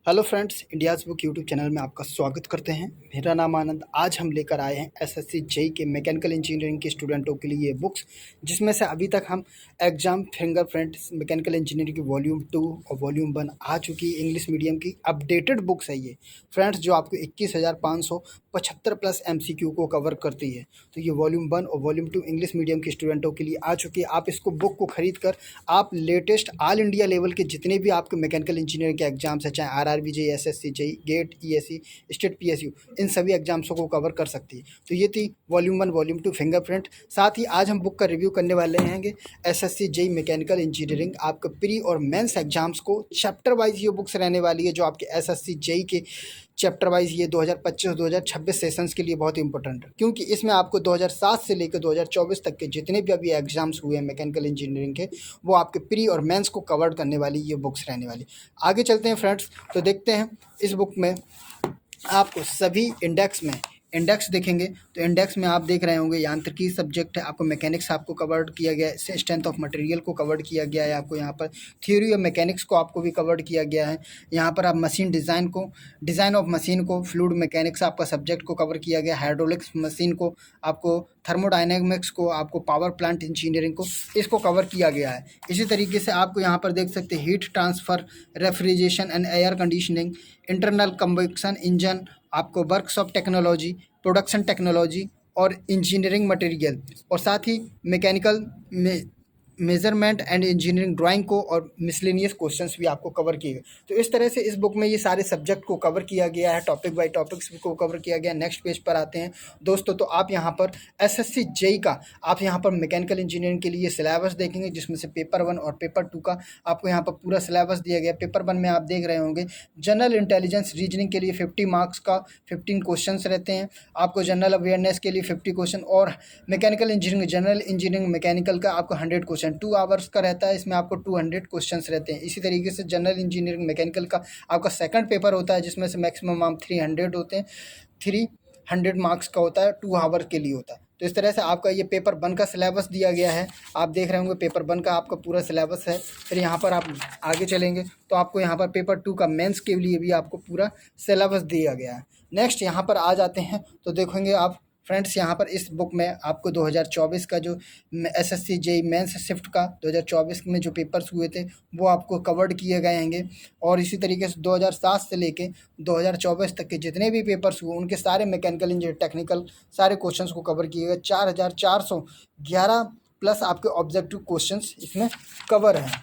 Hello friends, India's book YouTube channel में आपका स्वागत करते हैं। मेरा नाम आनंद। आज हम लेकर आए हैं एसएससी जेई के मैकेनिकल इंजीनियरिंग के स्टूडेंटों के लिए बुक्स, जिसमें से अभी तक हम एग्जाम फिंगरप्रिंट मैकेनिकल इंजीनियरिंग की वॉल्यूम 2 और वॉल्यूम 1 आ चुकी है। इंग्लिश मीडियम की अपडेटेड बुक्स है ये फ्रेंड्स, जो आपको 21,575 प्लस MCQ को कवर करती है। तो ये वॉल्यूम 1 और वॉल्यूम 2 इंग्लिश मीडियम के स्टूडेंटों के लिए आ चुकी है। आप इसको बुक को खरीद कर आप लेटेस्ट ऑल इंडिया लेवल के जितने भी आपके मैकेनिकल इंजीनियरिंग के एग्जाम्स हैं, चाहे RRB JE, SSC JE, GATE, ESE, state PSU, इन सभी एग्जाम्सों को कवर कर सकती है। तो ये थी वॉल्यूम 1 वॉल्यूम 2 फिंगरप्रिंट। साथ ही आज हम बुक का रिव्यू करने वाले हैं SSC जेई मैकेनिकल इंजीनियरिंग आपके प्री और मेंस एग्जाम्स को चैप्टर वाइज ये बुक्स रहने वाली है, जो आपके SSC जेई के चैप्टर वाइज ये 2025-2026 सेशंस के लिए बहुत इंपॉर्टेंट है, क्योंकि इसमें आपको 2007 से लेकर 2024 तक के जितने भी अभी एग्जाम्स हुए हैं मैकेनिकल इंजीनियरिंग के, वो आपके प्री और मेंस को कवर करने वाली ये बुक्स रहने वाली। आगे चलते हैं फ्रेंड्स, तो देखते हैं इस बुक में आपको सभी इंडेक्स देखेंगे। तो इंडेक्स में आप देख रहे होंगे यांत्रिकी सब्जेक्ट है, आपको मैकेनिक्स आपको कवर्ड किया गया है, स्ट्रेंथ ऑफ मटेरियल को कवर्ड किया गया है, आपको यहाँ पर थ्योरी ऑफ मैकेनिक्स को आपको भी कवर्ड किया गया है। यहाँ पर आप मशीन डिज़ाइन ऑफ मशीन को, फ्लूइड मैकेनिक्स आपका सब्जेक्ट को कवर किया गया, हाइड्रोलिक्स मशीन को, आपको थर्मोडायनेमिक्स को, आपको पावर प्लांट इंजीनियरिंग को, इसको कवर किया गया है। इसी तरीके से आपको यहाँ पर देख सकते हैं heat transfer, refrigeration and air conditioning, internal combustion engine, आपको वर्कशॉप टेक्नोलॉजी, प्रोडक्शन टेक्नोलॉजी और इंजीनियरिंग मटेरियल, और साथ ही mechanical measurement and engineering drawing को और मिसलेनियस क्वेश्चंस भी आपको कवर किए गए। तो इस तरह से इस बुक में ये सारे सब्जेक्ट को कवर किया गया है, टॉपिक बाय टॉपिक्स को कवर किया गया है। नेक्स्ट पेज पर आते हैं दोस्तों, तो आप यहाँ पर SSC जेई का आप यहाँ पर मैकेनिकल इंजीनियरिंग के लिए सिलेबस देखेंगे, जिसमें से पेपर 1 और पेपर 2 का आपको यहाँ पर पूरा सिलेबस दिया गया है। पेपर 1 में आप देख रहे होंगे जनरल इंटेलिजेंस रीजनिंग के लिए 50 मार्क्स का 15 क्वेश्चन रहते हैं, आपको जनरल अवेयरनेस के लिए 50 क्वेश्चन, और mechanical engineering general engineering mechanical का आपको 100 क्वेश्चन 2 आवर्स का रहता है, इसमें आपको 200 क्वेश्चंस रहते हैं। इसी तरीके से जनरल इंजीनियरिंग मैकेनिकल का आपका सेकंड पेपर होता है, जिसमें से मैक्सिमम आप 300 होते हैं, 300 मार्क्स का होता है, 2 आवर के लिए होता है। तो इस तरह से आपका ये पेपर 1 का सिलेबस दिया गया है। आप देख रहे होंगे पेपर 1 का आपका पूरा सिलेबस है। फिर यहाँ पर आप आगे चलेंगे तो आपको यहाँ पर पेपर 2 का मेंस के लिए भी आपको पूरा सिलेबस दिया गया है। नेक्स्ट यहाँ पर आ जाते हैं तो देखेंगे आप फ्रेंड्स, यहाँ पर इस बुक में आपको 2024 का जो SSC जेई मेंस शिफ्ट का 2024 में जो पेपर्स हुए थे वो आपको कवर्ड किए गए हैं, और इसी तरीके से 2007 से लेके 2024 तक के जितने भी पेपर्स हुए उनके सारे मैकेनिकल इंजीनियर टेक्निकल सारे क्वेश्चंस को कवर किए गए। 4411 प्लस आपके ऑब्जेक्टिव क्वेश्चंस इसमें कवर हैं।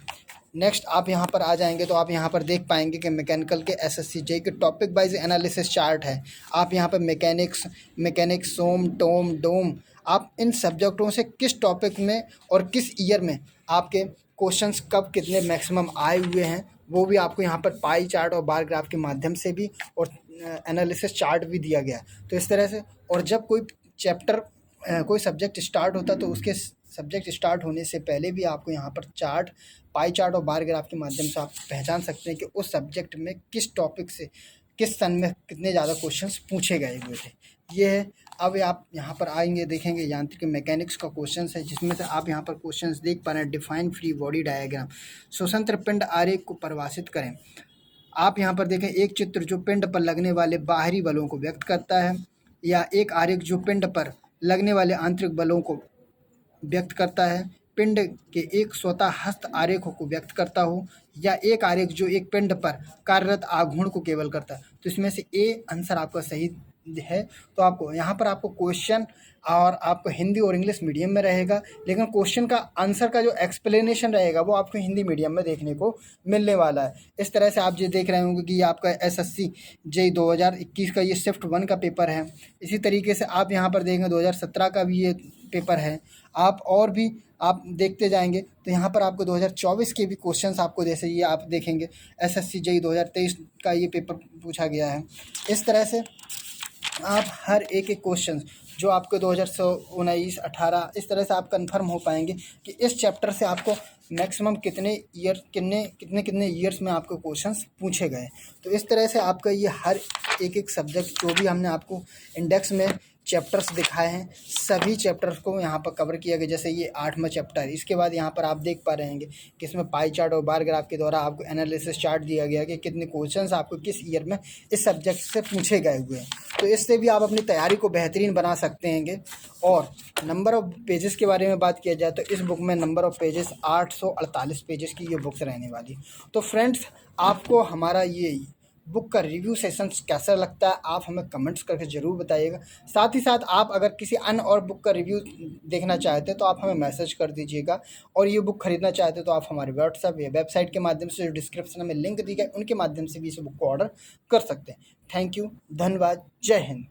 नेक्स्ट आप यहाँ पर आ जाएंगे तो आप यहाँ पर देख पाएंगे कि मैकेनिकल के SSC जेई के टॉपिक वाइज एनालिसिस चार्ट है। आप यहाँ पर मैकेनिक्स सोम टोम डोम, आप इन सब्जेक्टों से किस टॉपिक में और किस ईयर में आपके क्वेश्चंस कब कितने मैक्सिमम आए हुए हैं, वो भी आपको यहाँ पर पाई चार्ट और बार ग्राफ के माध्यम से भी और एनालिसिस चार्ट भी दिया गया है। तो इस तरह से, और जब कोई सब्जेक्ट स्टार्ट होता है तो उसके सब्जेक्ट स्टार्ट होने से पहले भी आपको यहाँ पर चार्ट, पाई चार्ट और बार ग्राफ के माध्यम से आप पहचान सकते हैं कि उस सब्जेक्ट में किस टॉपिक से किस सन में कितने ज़्यादा क्वेश्चंस पूछे गए हुए थे। ये है। अब आप यहाँ पर आएंगे देखेंगे यांत्रिक मैकेनिक्स का क्वेश्चन है, जिसमें से आप यहाँ पर क्वेश्चन देख पा रहे हैं। डिफाइन फ्री बॉडी डायग्राम, स्वतंत्र पिंड आरेख को परिभाषित करें। आप यहाँ पर देखें एक चित्र जो पिंड पर लगने वाले बाहरी बलों को व्यक्त करता है, या एक आरेख जो पिंड पर लगने वाले आंतरिक बलों को व्यक्त करता है, पिंड के एक स्वतः हस्त आरेखों को व्यक्त करता हो, या एक आरेख जो एक पिंड पर कार्यरत आघूर्ण को केवल करता है। तो इसमें से ए आंसर आपका सही है। तो आपको यहाँ पर आपको क्वेश्चन और आपको हिंदी और इंग्लिश मीडियम में रहेगा, लेकिन क्वेश्चन का आंसर का जो एक्सप्लेनेशन रहेगा वो आपको हिंदी मीडियम में देखने को मिलने वाला है। इस तरह से आप ये देख रहे होंगे कि ये आपका SSC जेई 2021 का ये शिफ्ट 1 का पेपर है। इसी तरीके से आप यहाँ पर देखेंगे 2017 का भी ये पेपर है। आप और भी आप देखते जाएंगे तो यहाँ पर आपको 2024 के भी क्वेश्चंस आपको, जैसे ये आप देखेंगे SSC जेई 2023 का ये पेपर पूछा गया है। इस तरह से आप हर एक क्वेश्चन जो आपको 2019, 18 इस तरह से आप कंफर्म हो पाएंगे कि इस चैप्टर से आपको मैक्सिमम कितने ईयर्स में आपको क्वेश्चंस पूछे गए। तो इस तरह से आपका ये हर एक सब्जेक्ट जो भी हमने आपको इंडेक्स में चैप्टर्स दिखाए हैं, सभी चैप्टर्स को यहाँ पर कवर किया गया। जैसे ये 8वां चैप्टर, इसके बाद यहाँ पर आप देख पा रहे हैं कि इसमें पाई चार्ट और बार ग्राफ के द्वारा आपको एनालिसिस चार्ट दिया गया कि कितने क्वेश्चंस आपको किस ईयर में इस सब्जेक्ट से पूछे गए हुए हैं। तो इससे भी आप अपनी तैयारी को बेहतरीन बना सकते हैं। और नंबर ऑफ पेजेस के बारे में बात किया जाए तो इस बुक में नंबर ऑफ पेजेस 848 पेजेस की ये बुक्स रहने वाली। तो फ्रेंड्स, आपको हमारा ये बुक का रिव्यू सेशन कैसा लगता है आप हमें कमेंट्स करके ज़रूर बताइएगा। साथ ही साथ आप अगर किसी अन्य और बुक का रिव्यू देखना चाहते हैं तो आप हमें मैसेज कर दीजिएगा। और ये बुक खरीदना चाहते हैं तो आप हमारे व्हाट्सएप या वेबसाइट के माध्यम से, जो डिस्क्रिप्शन में लिंक दी गई, उनके माध्यम से भी इस बुक को ऑर्डर कर सकते हैं। थैंक यू, धन्यवाद, जय हिंद।